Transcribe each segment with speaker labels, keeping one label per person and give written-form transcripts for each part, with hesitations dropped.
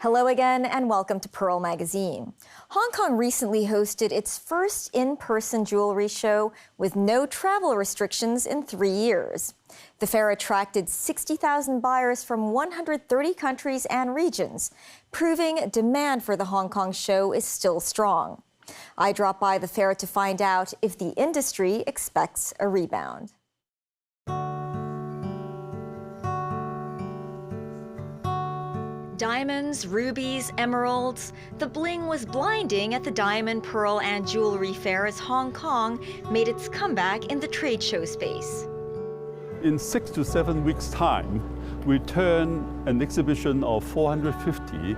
Speaker 1: Hello again and welcome to Pearl Magazine. Hong Kong recently hosted its first in-person jewelry show with no travel restrictions in 3 years. The fair attracted 60,000 buyers from 130 countries and regions, proving demand for the Hong Kong show is still strong. I dropped by the fair to find out if the industry expects a rebound. Diamonds, rubies, emeralds. The bling was blinding at the Diamond, Pearl, and Jewelry Fair as Hong Kong made its comeback in the trade show space.
Speaker 2: In 6 to 7 weeks' time, we turn an exhibition of 450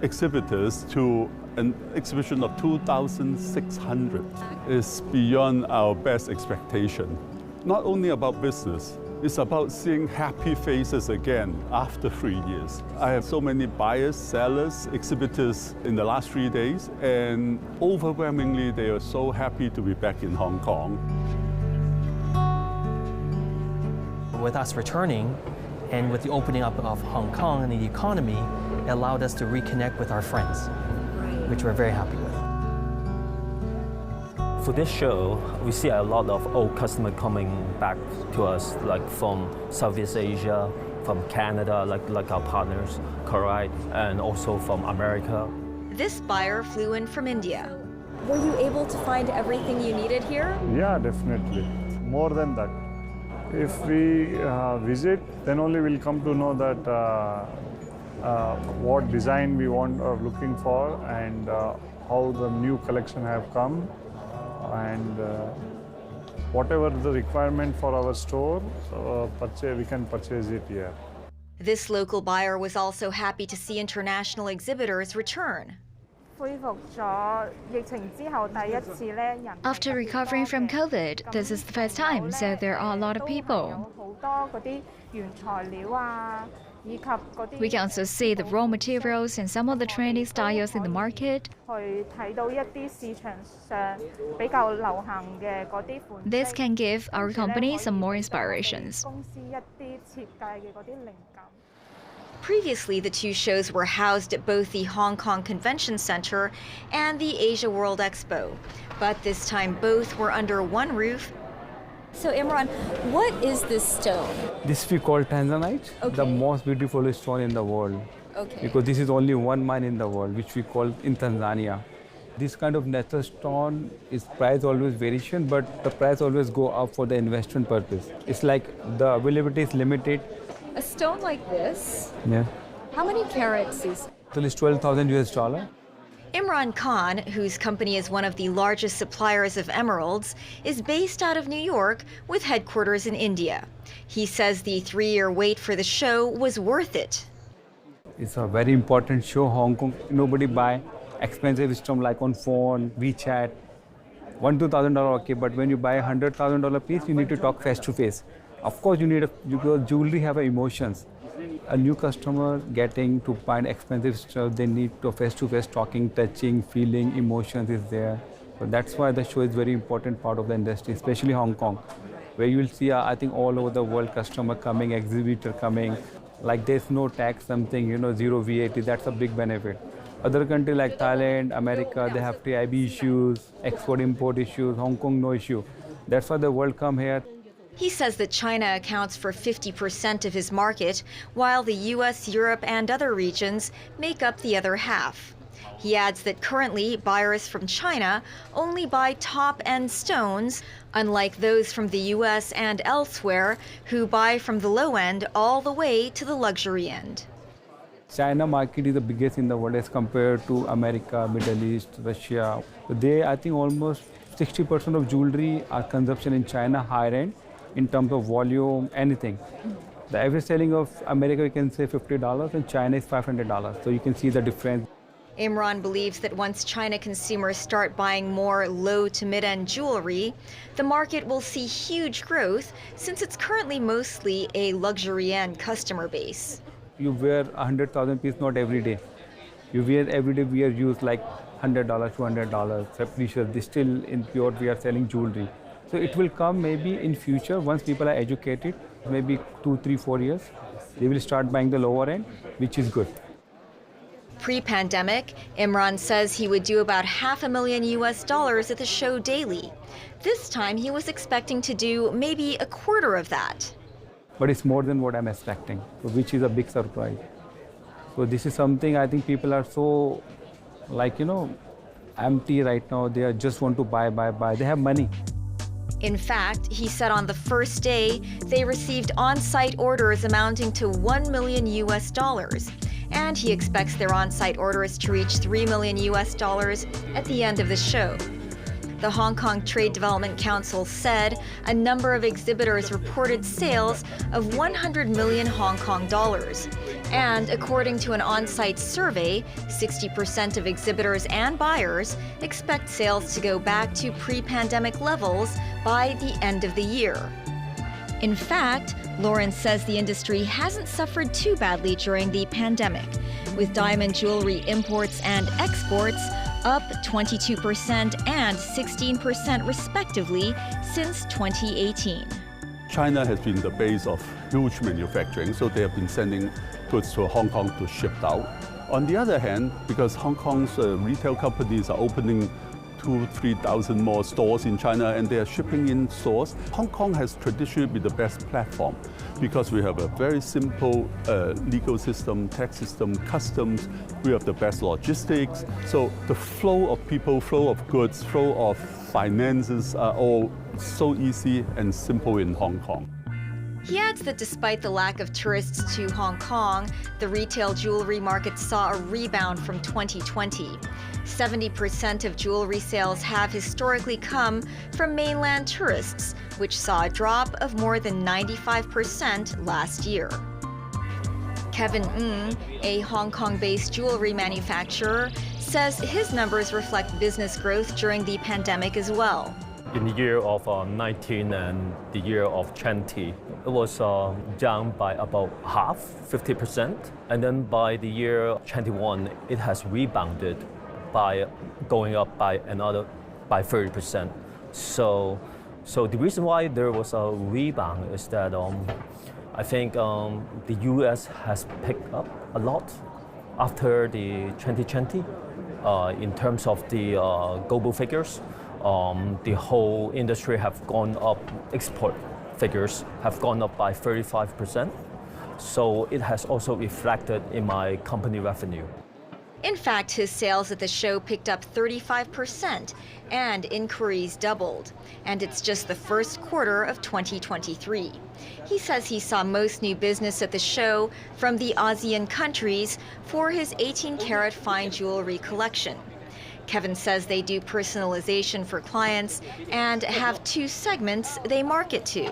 Speaker 2: exhibitors to an exhibition of 2,600. It's beyond our best expectation. Not only about business, it's about seeing happy faces again after 3 years. I have so many buyers, sellers, exhibitors in the last 3 days, and overwhelmingly they are so happy to be back in Hong Kong.
Speaker 3: With us returning and with the opening up of Hong Kong and the economy, it allowed us to reconnect with our friends, which we're very happy with.
Speaker 4: For this show, we see a lot of old customers coming back to us, like from Southeast Asia, from Canada, like our partners, Korea, and also from America.
Speaker 1: This buyer flew in from India. Were you able to find everything you needed here?
Speaker 5: Yeah, definitely. More than that. If we visit, then only we'll come to know that what design we want or looking for, and how the new collection have come, and whatever the requirement for our store, we can purchase it here.
Speaker 1: This local buyer was also happy to see international exhibitors return.
Speaker 6: After recovering from COVID, this is the first time, so there are a lot of people. We can also see the raw materials and some of the trendy styles in the market. This can give our company some more inspirations.
Speaker 1: Previously, the two shows were housed at both the Hong Kong Convention Center and the Asia World Expo, but this time both were under one roof. So Imran, what is this stone?
Speaker 7: This we call tanzanite,
Speaker 1: Okay.
Speaker 7: the most beautiful stone in the world.
Speaker 1: Okay.
Speaker 7: Because this is only one mine in the world, which we call in Tanzania. This kind of natural stone is price always variation, but the price always go up for the investment purpose. It's like the availability is limited.
Speaker 1: A stone like this,
Speaker 7: Yeah.
Speaker 1: how many carats is?
Speaker 7: So it's 12,000 US dollar.
Speaker 1: Imran Khan, whose company is one of the largest suppliers of emeralds, is based out of New York with headquarters in India. He says the 3-year wait for the show was worth it.
Speaker 7: It's a very important show. Hong Kong, nobody buy expensive stone like on phone, WeChat. $1,000-2,000 okay, but when you buy $100,000 piece, you need to talk face to face. Of course, because jewelry have emotions. A new customer getting to find expensive stuff, they need to face talking, touching, feeling, emotions is there. So that's why the show is very important part of the industry, especially Hong Kong, where you will see, I think, all over the world customer coming, exhibitor coming. Like there's no tax, something, zero VAT, that's a big benefit. Other countries like Thailand, America, they have TVB issues, export-import issues, Hong Kong, no issue. That's why the world come here.
Speaker 1: He says that China accounts for 50% of his market, while the US, Europe, and other regions make up the other half. He adds that currently buyers from China only buy top-end stones, unlike those from the US and elsewhere who buy from the low end all the way to the luxury end.
Speaker 7: China market is the biggest in the world as compared to America, Middle East, Russia. I think almost 60% of jewelry are consumption in China, higher end, in terms of volume, anything. The average selling of America, we can say $50, and China is $500. So you can see the difference.
Speaker 1: Imran believes that once China consumers start buying more low to mid-end jewelry, the market will see huge growth since it's currently mostly a luxury-end customer base.
Speaker 7: You wear 100,000 piece not every day. You wear every day, we are used like $100, $200. Precious. Still in pure, we are selling jewelry. So it will come maybe in future once people are educated, maybe 2, 3, 4 years, they will start buying the lower end, which is good.
Speaker 1: Pre-pandemic, Imran says he would do about $500,000 at the show daily. This time he was expecting to do maybe a quarter of that.
Speaker 7: But it's more than what I'm expecting, so which is a big surprise. So this is something I think people are so, empty right now. They just want to buy. They have money.
Speaker 1: In fact, he said on the first day, they received on-site orders amounting to $1 million. And he expects their on-site orders to reach $3 million at the end of the show. The Hong Kong Trade Development Council said a number of exhibitors reported sales of 100 million Hong Kong dollars. And according to an on-site survey, 60% of exhibitors and buyers expect sales to go back to pre-pandemic levels by the end of the year. In fact, Lawrence says the industry hasn't suffered too badly during the pandemic, with diamond jewelry imports and exports up 22% and 16% respectively since 2018.
Speaker 2: China has been the base of huge manufacturing, so they have been sending goods to Hong Kong to ship out. On the other hand, because Hong Kong's retail companies are opening 2,000-3,000 more stores in China and they are shipping in stores, Hong Kong has traditionally been the best platform because we have a very simple legal system, tax system, customs, we have the best logistics. So the flow of people, flow of goods, flow of finances are all so easy and simple in Hong Kong.
Speaker 1: He adds that despite the lack of tourists to Hong Kong, the retail jewelry market saw a rebound from 2020. 70% of jewelry sales have historically come from mainland tourists, which saw a drop of more than 95% last year. Kevin Ng, a Hong Kong-based jewelry manufacturer, says his numbers reflect business growth during the pandemic as well.
Speaker 4: In the year of 19 and the year of 20, it was down by about half, 50%. And then by the year 21, it has rebounded by going up by 30%. So the reason why there was a rebound is that I think the US has picked up a lot after the 2020 in terms of the global figures. The whole industry have gone up, export figures have gone up by 35%. So it has also reflected in my company revenue.
Speaker 1: In fact, his sales at the show picked up 35% and inquiries doubled. And it's just the first quarter of 2023. He says he saw most new business at the show from the ASEAN countries for his 18-karat fine jewelry collection. Kevin says they do personalization for clients and have two segments they market to.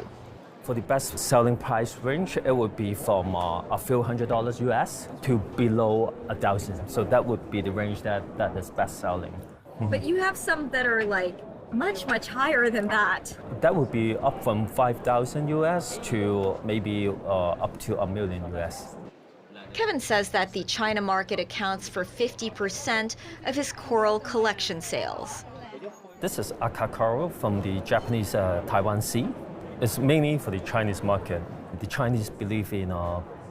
Speaker 4: For the best selling price range, it would be from a few $100s US to below 1,000. So that would be the range that is best selling.
Speaker 1: But you have some that are like much, much higher than that.
Speaker 4: That would be up from 5,000 US to maybe up to $1 million US.
Speaker 1: Kevin says that the China market accounts for 50% of his coral collection sales.
Speaker 4: This is Aka coral from the Japanese Taiwan Sea. It's mainly for the Chinese market. The Chinese believe in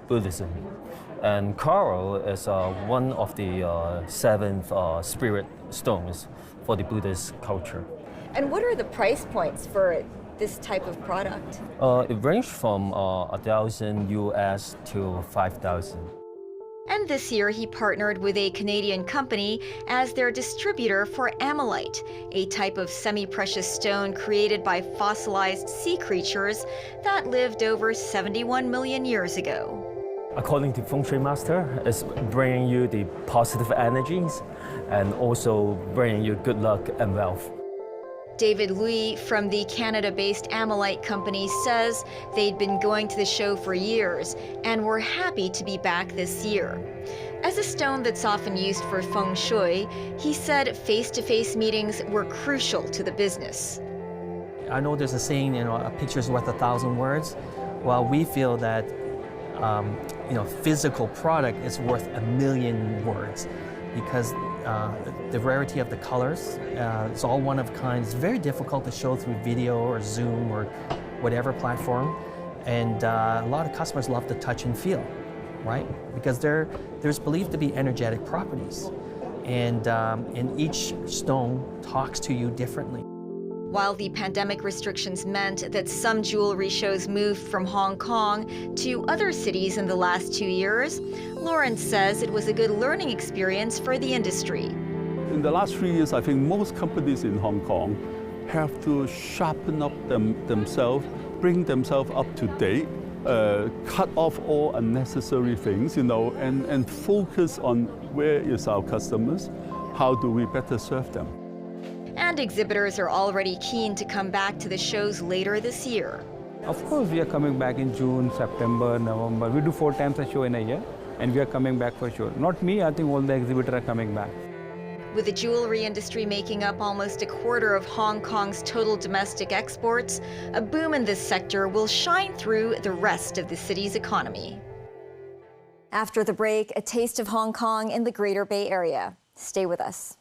Speaker 4: Buddhism. And coral is one of the 7 spirit stones for the Buddhist culture.
Speaker 1: And what are the price points for this type of product?
Speaker 4: It ranges from 1,000 US to 5,000.
Speaker 1: And this year he partnered with a Canadian company as their distributor for amylite, a type of semi-precious stone created by fossilized sea creatures that lived over 71 million years ago.
Speaker 4: According to Feng Shui Master, it's bringing you the positive energies and also bringing you good luck and wealth.
Speaker 1: David Lui from the Canada-based amylite company says they'd been going to the show for years and were happy to be back this year. As a stone that's often used for feng shui, he said face-to-face meetings were crucial to the business.
Speaker 3: I know there's a saying, a picture's worth 1,000 words. Well, we feel that, physical product is worth 1,000,000 words because the rarity of the colors, it's all one of a kind. It's very difficult to show through video or Zoom or whatever platform. And a lot of customers love the touch and feel. right? Because there's believed to be energetic properties, and each stone talks to you differently.
Speaker 1: While the pandemic restrictions meant that some jewelry shows moved from Hong Kong to other cities in the last 2 years, Lawrence says it was a good learning experience for the industry.
Speaker 2: In the last 3 years, I think most companies in Hong Kong have to sharpen up themselves, bring themselves up to date, cut off all unnecessary things, and focus on where is our customers, how do we better serve them.
Speaker 1: And exhibitors are already keen to come back to the shows later this year.
Speaker 7: Of course, we are coming back in June, September, November. We do 4 times a show in a year, and we are coming back for sure. Not me, I think all the exhibitors are coming back.
Speaker 1: With the jewelry industry making up almost a quarter of Hong Kong's total domestic exports, a boom in this sector will shine through the rest of the city's economy. After the break, a taste of Hong Kong in the Greater Bay Area. Stay with us.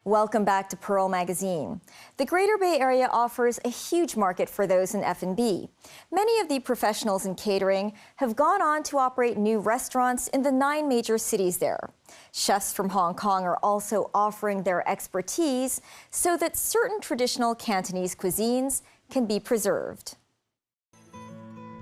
Speaker 1: Welcome back to Pearl Magazine. The Greater Bay Area offers a huge market for those in F&B. Many of the professionals in catering have gone on to operate new restaurants in the 9 major cities there. Chefs from Hong Kong are also offering their expertise so that certain traditional Cantonese cuisines can be preserved.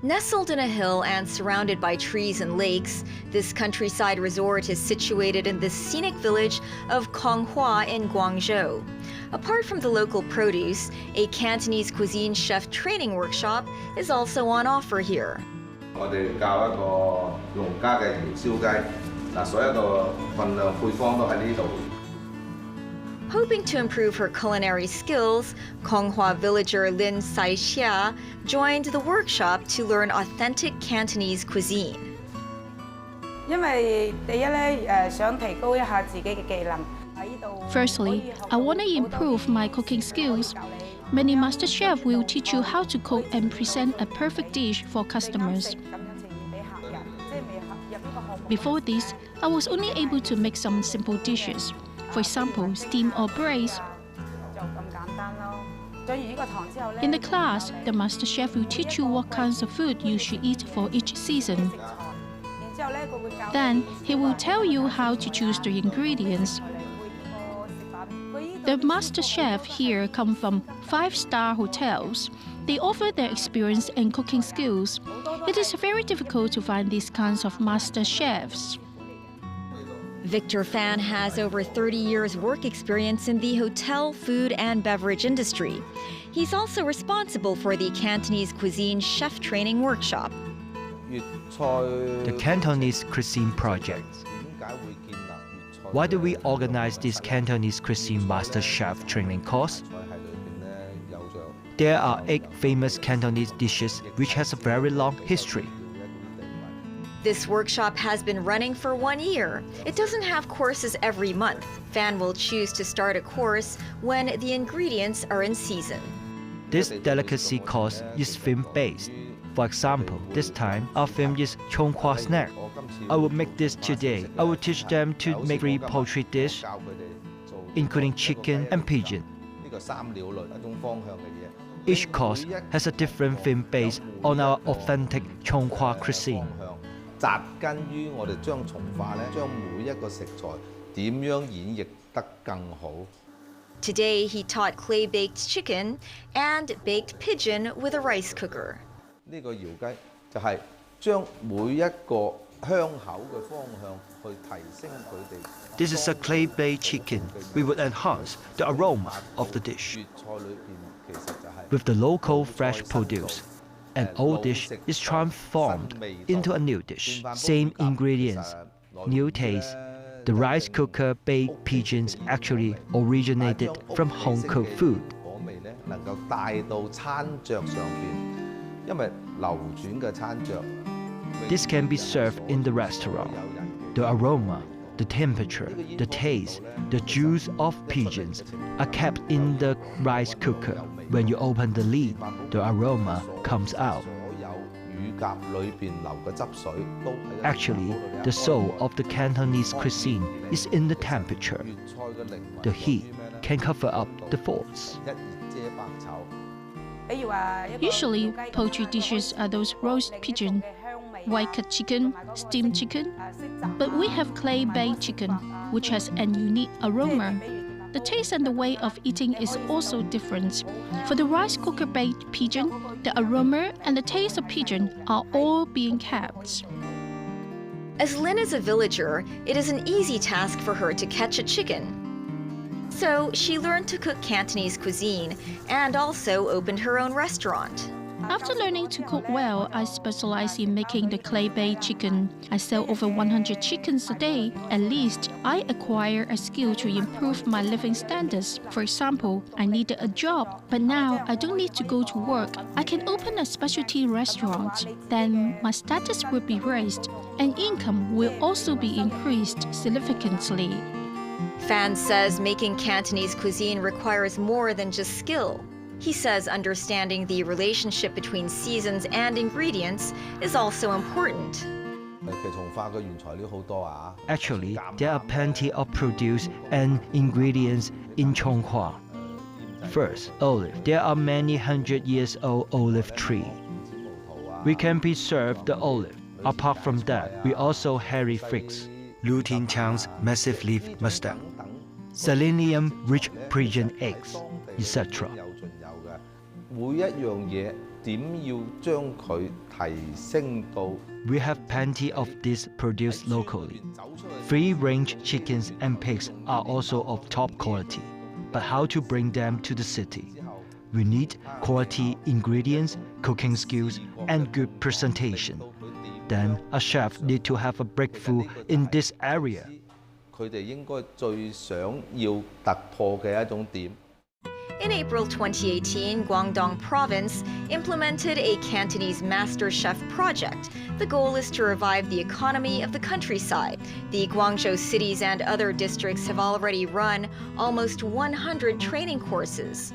Speaker 1: Nestled in a hill and surrounded by trees and lakes, this countryside resort is situated in the scenic village of Konghua in Guangzhou. Apart from the local produce, a Cantonese cuisine chef training workshop is also on offer here.
Speaker 8: 我哋教一個農家嘅鹽燒雞，所有嘅份量配方都喺呢度。
Speaker 1: Hoping to improve her culinary skills, Konghua villager Lin Saixia joined the workshop to learn authentic Cantonese cuisine.
Speaker 9: 因為第一咧，想提高一下自己嘅技能。
Speaker 10: Firstly, I want to improve my cooking skills. Many master chefs will teach you how to cook and present a perfect dish for customers. Before this, I was only able to make some simple dishes. For example, steam or braise. In the class, the master chef will teach you what kinds of food you should eat for each season. Then, he will tell you how to choose the ingredients. The master chef here come from 5-star hotels. They offer their experience and cooking skills. It is very difficult to find these kinds of master chefs.
Speaker 1: Victor Fan has over 30 years' work experience in the hotel, food, and beverage industry. He's also responsible for the Cantonese cuisine chef training workshop.
Speaker 11: The Cantonese Cuisine Project. Why do we organize this Cantonese Cuisine Master Chef training course? There are 8 famous Cantonese dishes which has a very long history.
Speaker 1: This workshop has been running for 1 year. It doesn't have courses every month. Fan will choose to start a course when the ingredients are in season.
Speaker 11: This delicacy course is theme-based. For example, this time our theme is Chong Kwa snack. I will make this today. I will teach them to make 3 poultry dishes, including chicken and pigeon. Each course has a different theme based on our authentic Chong Kwa cuisine.
Speaker 8: 扎根於我哋將從化咧，將每一個食材點樣演繹得更好。
Speaker 1: Today, he taught clay-baked chicken and baked pigeon with a rice cooker.
Speaker 8: 呢個窯雞就係將每一個香口嘅方向去提升佢哋。
Speaker 11: This is a clay-baked chicken. We would enhance the aroma of the dish.
Speaker 8: 粵菜裏邊其實就係
Speaker 11: With the local fresh produce. An old dish is transformed into a new dish. Same ingredients, new taste. The rice cooker baked pigeons actually originated from home-cooked food.
Speaker 8: 果味咧能夠帶到餐桌上邊，因為流轉嘅餐桌。
Speaker 11: This can be served in the restaurant. The aroma, the temperature, the taste, the juice of pigeons are kept in the rice cooker. When you open the lid, the aroma comes out.
Speaker 8: 所有魚
Speaker 11: Actually, the soul of the Cantonese cuisine is in the temperature. The heat can cover up the faults.
Speaker 10: Usually, poultry dishes are those roast pigeon, white-cut chicken, steamed chicken. But we have clay-baked chicken, which has an unique aroma. The taste and the way of eating is also different. For the rice cooker baked pigeon, the aroma and the taste of pigeon are all being kept.
Speaker 1: As Lynn is a villager, it is an easy task for her to catch a chicken. So she learned to cook Cantonese cuisine and also opened her own restaurant.
Speaker 10: After learning to cook well, I specialize in making the clay-baked chicken. I sell over 100 chickens a day. At least, I acquire a skill to improve my living standards. For example, I needed a job, but now I don't need to go to work. I can open a specialty restaurant. Then my status will be raised, and income will also be increased significantly.
Speaker 1: Fan says making Cantonese cuisine requires more than just skill. He says understanding the relationship between seasons and ingredients is also important.
Speaker 11: Actually, there are plenty of produce and ingredients in Chonghua. First, olive. There are many 100-year-old olive trees. We can preserve the olive. Apart from that, we also hairy figs, lutein chang's massive leaf mustard, selenium-rich pigeon eggs, etc. We have plenty of this produced locally. Free-range chickens and pigs are also of top quality. But how to bring them to the city? We need quality ingredients, cooking skills, and good presentation. Then a chef needs to have a breakthrough in this area.
Speaker 1: In April 2018, Guangdong Province implemented a Cantonese Master Chef project. The goal is to revive the economy of the countryside. The Guangzhou cities and other districts have already run almost 100 training courses.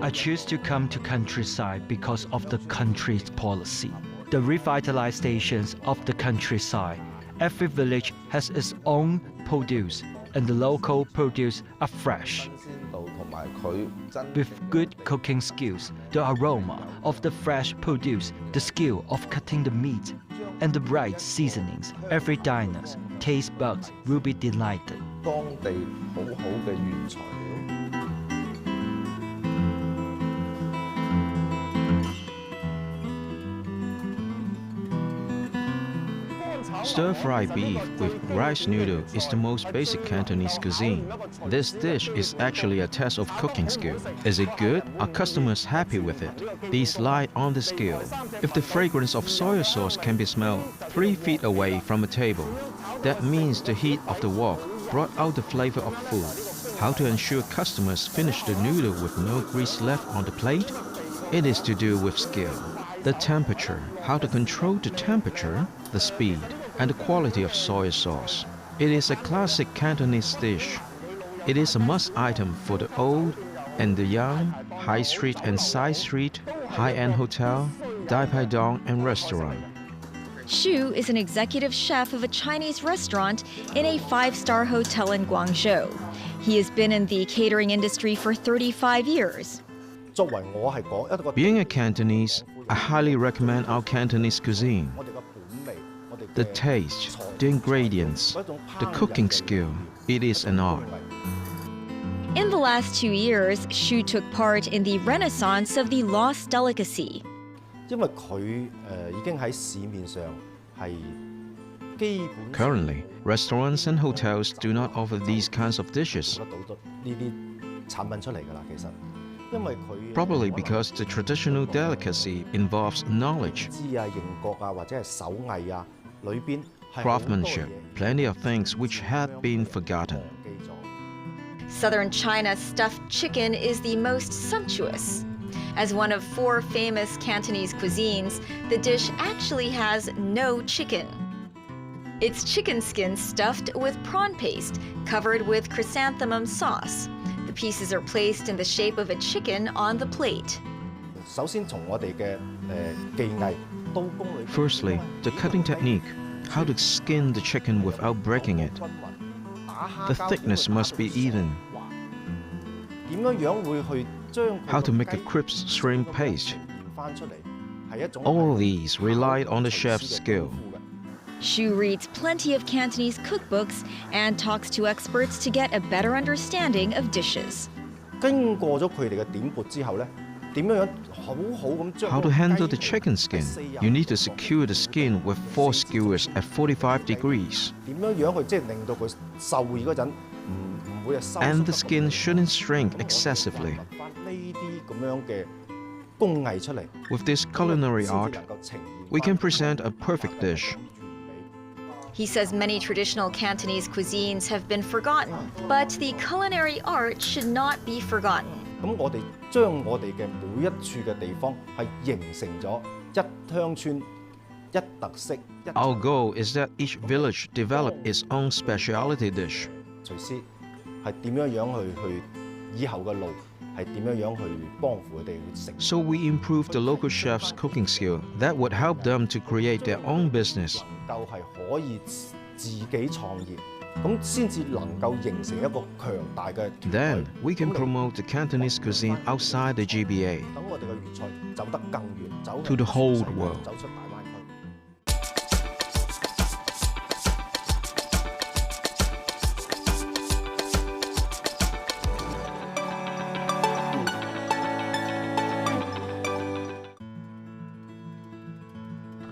Speaker 11: I choose to come to countryside because of the country's policy. The revitalizations of the countryside. Every village has its own produce, and the local produce are fresh. With good cooking skills, the aroma of the fresh produce, the skill of cutting the meat, and the right seasonings, every diner's taste buds will be delighted.
Speaker 12: Stir-fried beef with rice noodle is the most basic Cantonese cuisine. This dish is actually a test of cooking skill. Is it good? Are customers happy with it? These lie on the skill. If the fragrance of soy sauce can be smelled 3 feet away from a table, that means the heat of the wok brought out the flavor of food. How to ensure customers finish the noodle with no grease left on the plate? It is to do with skill. The temperature, how to control the temperature, the speed, and the quality of soy sauce. It is a classic Cantonese dish. It is a must item for the old and the young, high street and side street, high-end hotel, daipaidong and restaurant.
Speaker 1: Xu is an executive chef of a Chinese restaurant in a 5-star hotel in Guangzhou. He has been in the catering industry for 35 years.
Speaker 12: Being a Cantonese, I highly recommend our Cantonese cuisine. The taste, the ingredients, the cooking skill, it is an art.
Speaker 1: In the last 2 years, Xu took part in the renaissance of the lost delicacy.
Speaker 12: Currently, restaurants and hotels do not offer these kinds of dishes. Probably because the traditional delicacy involves knowledge, craftsmanship, plenty of things which had been forgotten.
Speaker 1: Southern China's stuffed chicken is the most sumptuous. As one of 4 famous Cantonese cuisines, the dish actually has no chicken. It's chicken skin stuffed with prawn paste, covered with chrysanthemum sauce. The pieces are placed in the shape of a chicken on the plate.
Speaker 12: Firstly, the cutting technique, how to skin the chicken without breaking it. The thickness must be even. How to make a crisp shrimp paste. All these relied on the chef's skill.
Speaker 1: Xu reads plenty of Cantonese cookbooks and talks to experts to get a better understanding of dishes.
Speaker 12: How to handle the chicken skin? You need to secure the skin with 4 skewers at 45 degrees. And the skin shouldn't shrink excessively. With this culinary art, we can present a perfect dish.
Speaker 1: He says many traditional Cantonese cuisines have been forgotten, but the culinary art should not be forgotten.
Speaker 12: Our goal is that each village develop its own specialty dish. So we improve the local chef's cooking skill. That would help them to create their own business. Then we can promote the Cantonese cuisine outside the GBA to the whole world.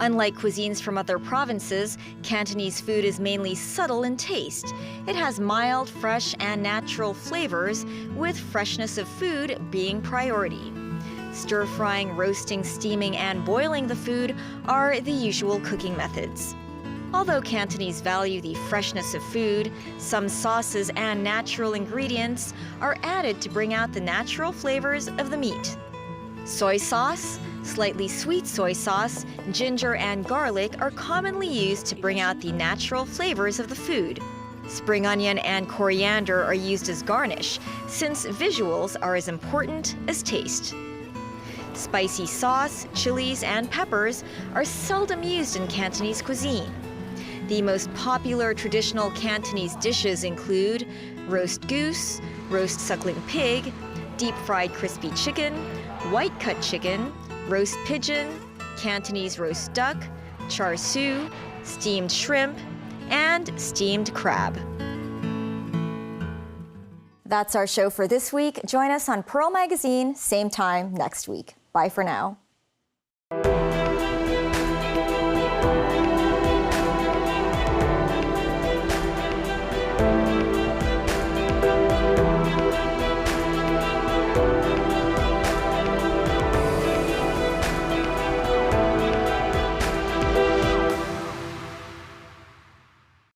Speaker 1: Unlike cuisines from other provinces, Cantonese food is mainly subtle in taste. It has mild, fresh, and natural flavors, with freshness of food being priority. Stir-frying, roasting, steaming, and boiling the food are the usual cooking methods. Although Cantonese value the freshness of food, some sauces and natural ingredients are added to bring out the natural flavors of the meat. Soy sauce, slightly sweet soy sauce, ginger, and garlic are commonly used to bring out the natural flavors of the food. Spring onion and coriander are used as garnish, since visuals are as important as taste. Spicy sauce, chilies, and peppers are seldom used in Cantonese cuisine. The most popular traditional Cantonese dishes include roast goose, roast suckling pig, deep-fried crispy chicken, white-cut chicken, roast pigeon, Cantonese roast duck, char siu, steamed shrimp, and steamed crab. That's our show for this week. Join us on Pearl Magazine, same time next week. Bye for now.